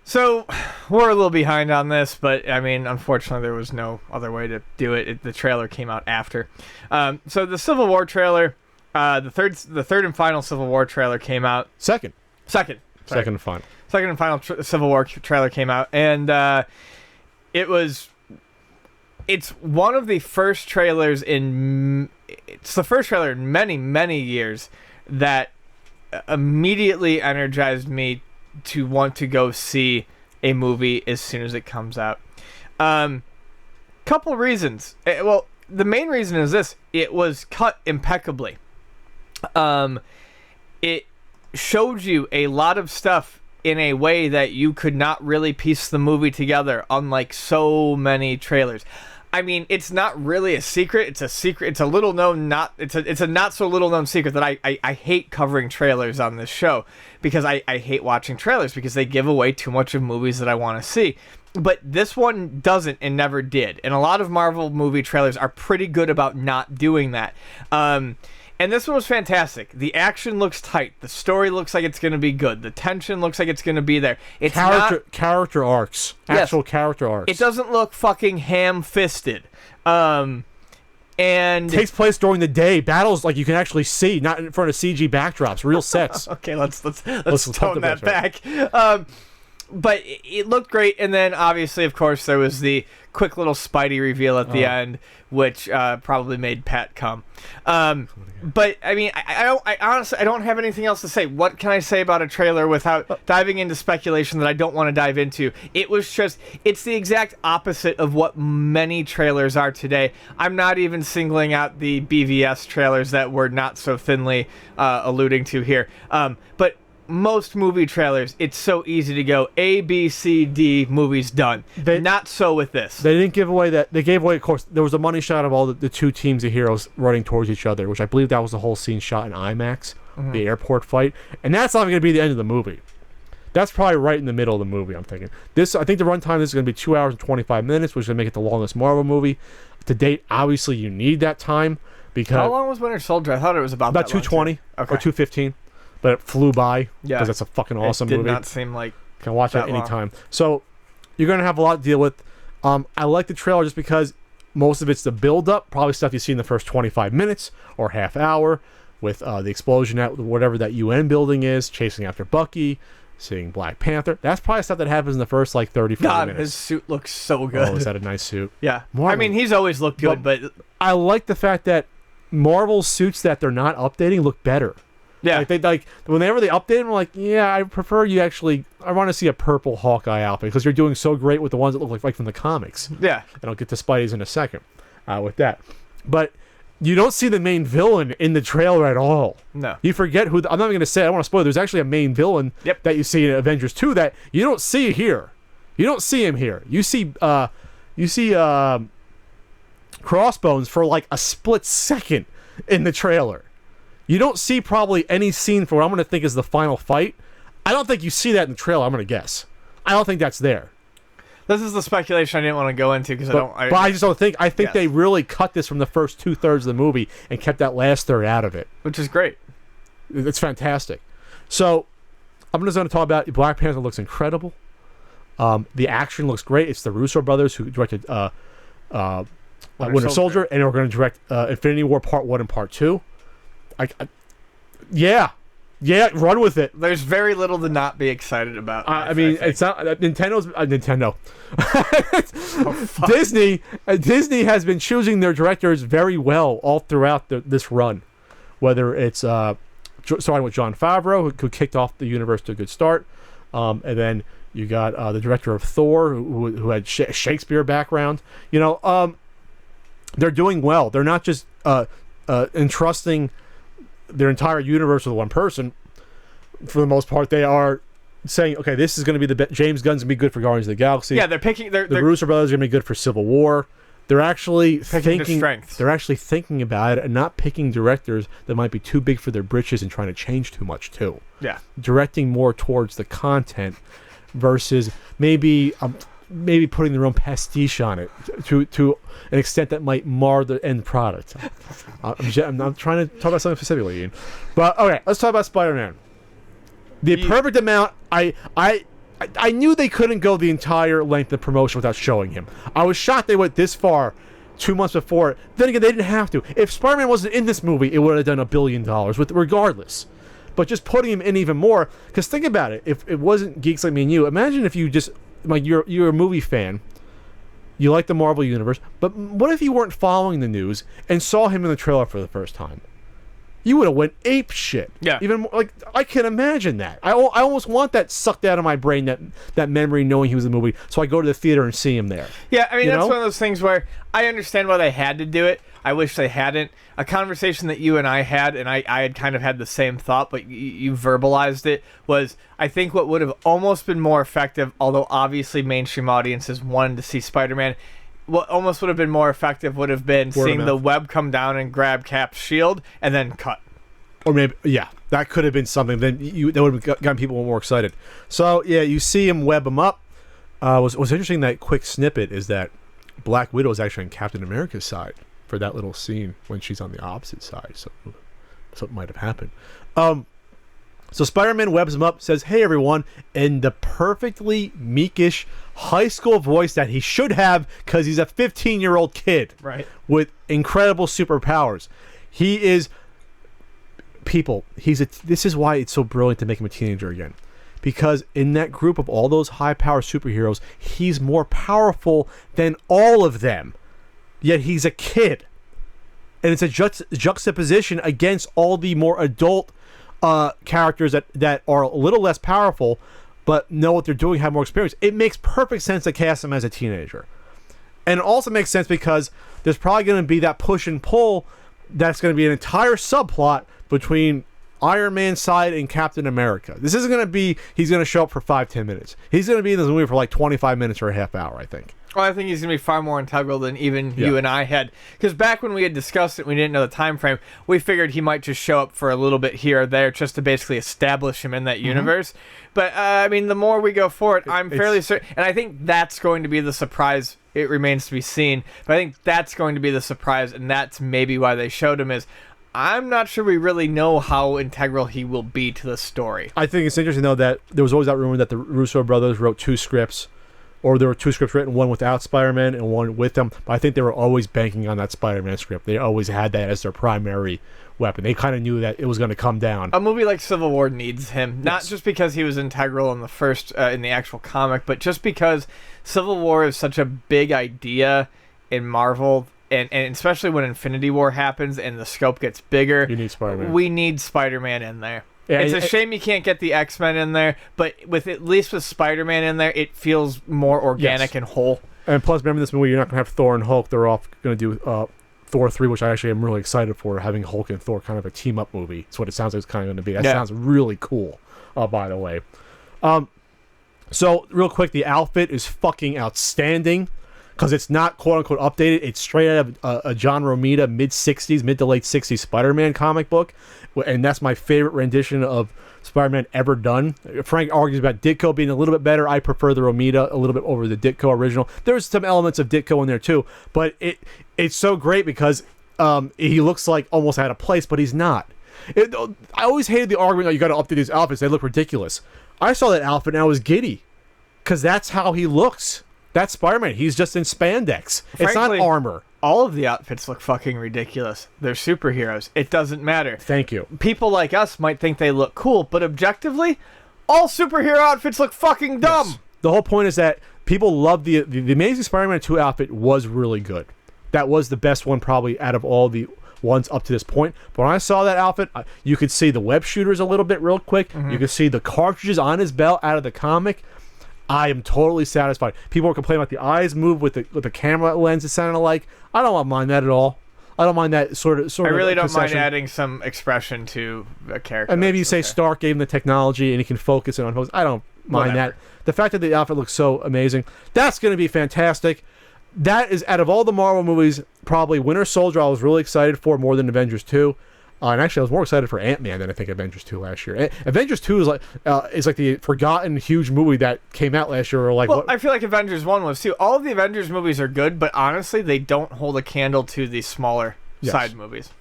So, we're a little behind on this, but I mean, unfortunately, there was no other way to do it. The trailer came out after. So the Civil War trailer, the third and final Civil War trailer came out. Second Second. Sorry. and final. Second and final Civil War trailer came out, and it's one of the first trailers it's the first trailer in many years that immediately energized me to want to go see a movie as soon as it comes out. Couple reasons. Well, the main reason is this: it was cut impeccably. It showed you a lot of stuff in a way that you could not really piece the movie together, unlike so many trailers. I mean, it's not really a secret. It's a secret. It's a little known, it's a not so little known secret that I hate covering trailers on this show, because I hate watching trailers because they give away too much of movies that I want to see. But this one doesn't and never did. And a lot of Marvel movie trailers are pretty good about not doing that. And this one was fantastic. The action looks tight. The story looks like it's going to be good. The tension looks like it's going to be there. It's character arcs. Actual character arcs. It doesn't look fucking ham-fisted. And takes place during the day. Battles like you can actually see, not in front of CG backdrops. Real sets. Okay, let's tone that back. But it looked great, and then obviously, of course, there was the quick little Spidey reveal at the end, which probably made Pat come. But I mean, I honestly don't have anything else to say. What can I say about a trailer without diving into speculation that I don't want to dive into? It's the exact opposite of what many trailers are today. I'm not even singling out the BVS trailers that we're not so thinly alluding to here. But most movie trailers, it's so easy to go A, B, C, D, movie's done. Not so with this. They didn't give away that. They gave away, of course, there was a money shot of all the two teams of heroes running towards each other, which I believe that was the whole scene shot in IMAX, the airport fight. And that's not going to be the end of the movie. That's probably right in the middle of the movie, I'm thinking. I think the runtime is going to be 2 hours and 25 minutes, which is going to make it the longest Marvel movie. To date, obviously, you need that time. Because how long was Winter Soldier? I thought it was about 220 or 215. But it flew by because that's a fucking awesome movie. It did not seem like can watch that anytime. So you're going to have a lot to deal with. I like the trailer just because most of it's the build-up, probably stuff you see in the first 25 minutes or half hour with the explosion at whatever that UN building is, chasing after Bucky, seeing Black Panther. That's probably stuff that happens in the first 30, 40 minutes. His suit looks so good. Oh, is that a nice suit? Yeah. Marvel. I mean, he's always looked good, but I like the fact that Marvel suits that they're not updating look better. Yeah, whenever they update them, like, yeah, I prefer you actually. I want to see a purple Hawkeye outfit because you're doing so great with the ones that look like from the comics. Yeah, and I'll get to Spidey's in a second with that. But you don't see the main villain in the trailer at all. No, you forget who. I'm not going to say. I don't want to spoil. There's actually a main villain that you see in Avengers 2 that you don't see here. You don't see him here. You see Crossbones for like a split second in the trailer. You don't see probably any scene for what I'm going to think is the final fight. I don't think you see that in the trailer, I'm going to guess. I don't think that's there. This is the speculation I didn't want to go into because I just don't think. I think they really cut this from the first 2/3 of the movie and kept that last third out of it. Which is great. It's fantastic. So, I'm just going to talk about Black Panther looks incredible. The action looks great. It's the Russo brothers who directed Winter Soldier, and we're going to direct Infinity War Part 1 and Part 2. Yeah, run with it. There's very little to not be excited about. It's not Nintendo. Disney has been choosing their directors very well all throughout this run. Whether it's starting with Jon Favreau, who kicked off the universe to a good start, and then you got the director of Thor, who had Shakespeare background. They're doing well. They're not just entrusting their entire universe with one person. For the most part, they are saying, okay, this is going to be James Gunn's going to be good for Guardians of the Galaxy. Yeah, they're picking. The Russo brothers are going to be good for Civil War. They're actually thinking. They're actually thinking about it and not picking directors that might be too big for their britches and trying to change too much too. Yeah, directing more towards the content versus maybe putting their own pastiche on it to an extent that might mar the end product. I'm not trying to talk about something specifically, Ian. But okay, let's talk about Spider-Man. The perfect amount. I I knew they couldn't go the entire length of promotion without showing him. I was shocked they went this far 2 months before. Then again, they didn't have to. If Spider-Man wasn't in this movie, it would have done $1 billion regardless. But just putting him in even more, because think about it. If it wasn't geeks like me and you, imagine if you just, like, you're a movie fan, you like the Marvel Universe, but what if you weren't following the news and saw him in the trailer for the first time? You would have went ape shit. Yeah. Even more, like, I can imagine that. I almost want that sucked out of my brain, that memory knowing he was in the movie, so I go to the theater and see him there. Yeah, I mean, that's know? one of those things where I understand why they had to do it. I wish they hadn't. A conversation that you and I had, and I had kind of had the same thought, but you verbalized it, was I think what would have almost been more effective, although obviously mainstream audiences wanted to see Spider-Man, what almost would have been more effective would have been seeing the web come down and grab Cap's shield and then cut. Or maybe, yeah, that could have been something. Then that would have gotten people more excited. So, yeah, you see him web him up. What's interesting, that quick snippet, is that Black Widow is actually on Captain America's side for that little scene when she's on the opposite side. So something might have happened. So Spider-Man webs him up, says, "Hey, everyone," in the perfectly meekish high school voice that he should have because he's a 15-year-old kid with incredible superpowers. He is... People, this is why it's so brilliant to make him a teenager again. Because in that group of all those high-power superheroes, he's more powerful than all of them. Yet he's a kid. And it's a juxtaposition against all the more adult characters that are a little less powerful, but know what they're doing, have more experience. It makes perfect sense to cast him as a teenager. And it also makes sense because there's probably going to be that push and pull that's going to be an entire subplot between Iron Man's side and Captain America. This isn't going to be he's going to show up for 5-10 minutes. He's going to be in this movie for like 25 minutes or a half hour, I think. Well, I think he's going to be far more integral than even you and I had. Because back when we had discussed it, we didn't know the time frame. We figured he might just show up for a little bit here or there just to basically establish him in that universe. But, I mean, the more we go forward, I'm fairly certain. And I think that's going to be the surprise. It remains to be seen. But I think that's going to be the surprise, and that's maybe why they showed him is... I'm not sure we really know how integral he will be to the story. I think it's interesting, though, that there was always that rumor that the Russo brothers wrote 2 scripts, or there were 2 scripts written, one without Spider-Man and one with them. But I think they were always banking on that Spider-Man script. They always had that as their primary weapon. They kind of knew that it was going to come down. A movie like Civil War needs him, not just because he was integral in the first, in the actual comic, but just because Civil War is such a big idea in Marvel. And especially when Infinity War happens and the scope gets bigger, you need Spider-Man. We need Spider-Man in there. Yeah, it's a shame you can't get the X-Men in there, but at least with Spider-Man in there, it feels more organic and whole. And plus, remember this movie, you're not going to have Thor and Hulk. They're off going to do Thor 3, which I actually am really excited for, having Hulk and Thor kind of a team-up movie. That's what it sounds like it's kind of going to be. That sounds really cool, by the way. So, real quick, the outfit is fucking outstanding. Because it's not quote-unquote updated. It's straight out of a John Romita mid to late 60s Spider-Man comic book. And that's my favorite rendition of Spider-Man ever done. Frank argues about Ditko being a little bit better. I prefer the Romita a little bit over the Ditko original. There's some elements of Ditko in there too. But it's so great because he looks like almost out of place, but he's not. I always hated the argument that you got to update these outfits. They look ridiculous. I saw that outfit and I was giddy. Because that's how he looks. That's Spider-Man. He's just in spandex. Frankly, it's not armor. All of the outfits look fucking ridiculous. They're superheroes. It doesn't matter. Thank you. People like us might think they look cool, but objectively, all superhero outfits look fucking dumb. Yes. The whole point is that people love the Amazing Spider-Man 2 outfit was really good. That was the best one probably out of all the ones up to this point. But when I saw that outfit, you could see the web shooters a little bit real quick. You could see the cartridges on his belt out of the comic. I am totally satisfied. People were complaining about the eyes move with the camera lens. It sounded like I don't mind that at all. I don't mind that sort of. I really don't mind adding some expression to a character. And maybe you say Stark gave him the technology and he can focus it on pose. I don't mind that. The fact that the outfit looks so amazing, that's going to be fantastic. That is out of all the Marvel movies, probably Winter Soldier. I was really excited for more than Avengers 2. And actually, I was more excited for Ant-Man than I think Avengers 2 last year. Avengers 2 is like the forgotten huge movie that came out last year. I feel like Avengers 1 was too. All of the Avengers movies are good, but honestly, they don't hold a candle to the smaller side movies.